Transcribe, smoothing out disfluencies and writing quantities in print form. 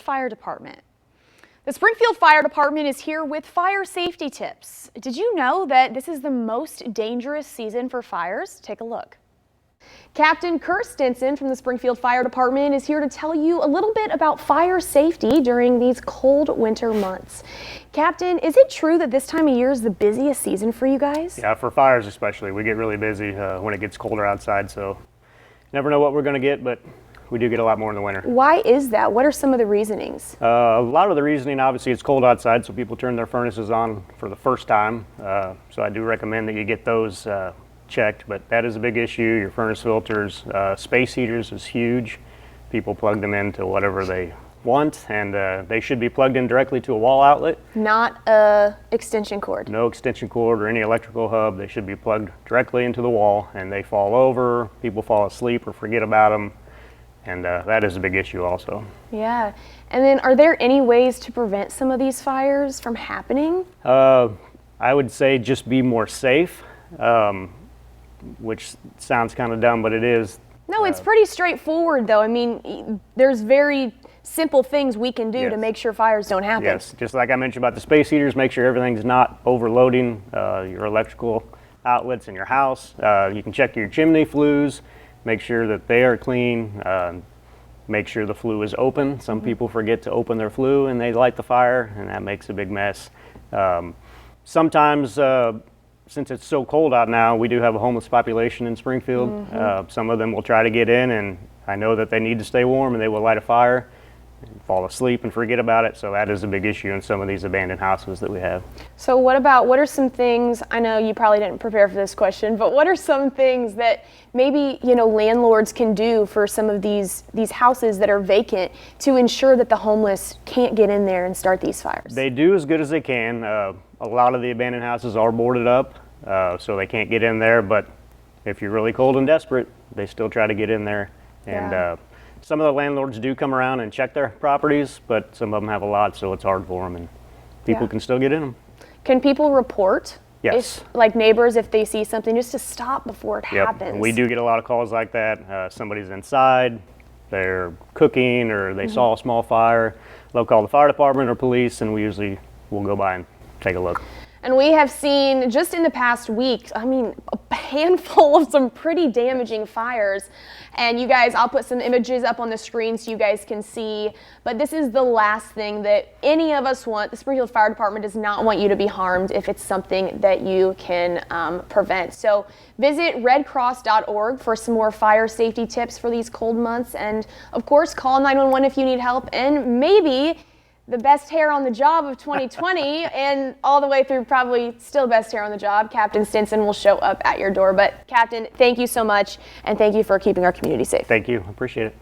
Fire Department. The Springfield Fire Department is here with fire safety tips. Did you know that this is the most dangerous season for fires? Take a look. Captain Stinson from the Springfield Fire Department is here to tell you a little bit about fire safety during these cold winter months. Captain, is it true that this time of year is the busiest season for you guys? Yeah, for fires especially. We get really busy when it gets colder outside, so never know what we're going to get, but we do get a lot more in the winter. Why is that? What are some of the reasonings? A lot of the reasoning, obviously, it's cold outside, so people turn their furnaces on for the first time. So I do recommend that you get those checked, but that is a big issue. Your furnace filters, space heaters is huge. People plug them into whatever they want, and they should be plugged in directly to a wall outlet. Not a extension cord. No extension cord or any electrical hub. They should be plugged directly into the wall, and they fall over, people fall asleep or forget about them. And that is a big issue also. Yeah. And then are there any ways to prevent some of these fires from happening? I would say just be more safe, which sounds kind of dumb, but it is. No, it's pretty straightforward though. I mean, there's very simple things we can do to make sure fires don't happen. Yes, just like I mentioned about the space heaters, make sure everything's not overloading your electrical outlets in your house. You can check your chimney flues. Make sure that they are clean. Make sure the flue is open. Some people forget to open their flue and they light the fire, and that makes a big mess. Sometimes, since it's so cold out now, we do have a homeless population in Springfield. Some of them will try to get in, and I know that they need to stay warm, and they will light a fire and fall asleep and forget about it. So that is a big issue in some of these abandoned houses that we have. So what are some things, I know you probably didn't prepare for this question, but what are some things that maybe, landlords can do for some of these houses that are vacant to ensure that the homeless can't get in there and start these fires? They do as good as they can. A lot of the abandoned houses are boarded up, so they can't get in there, but if you're really cold and desperate, they still try to get in there. And some of the landlords do come around and check their properties, but some of them have a lot, so it's hard for them, and people can still get in them. Can people report? Yes. Like neighbors, if they see something, just to stop before it happens? We do get a lot of calls like that. Somebody's inside, they're cooking, or they saw a small fire. They'll call the fire department or police, and we usually will go by and take a look. And we have seen, just in the past week, a handful of some pretty damaging fires. And you guys, I'll put some images up on the screen so you guys can see. But this is the last thing that any of us want. The Springfield Fire Department does not want you to be harmed if it's something that you can prevent. So visit redcross.org for some more fire safety tips for these cold months. And of course, call 911 if you need help. And maybe the best hair on the job of 2020 and all the way through, probably still best hair on the job, Captain Stinson will show up at your door. But Captain, thank you so much, and thank you for keeping our community safe. Thank you. Appreciate it.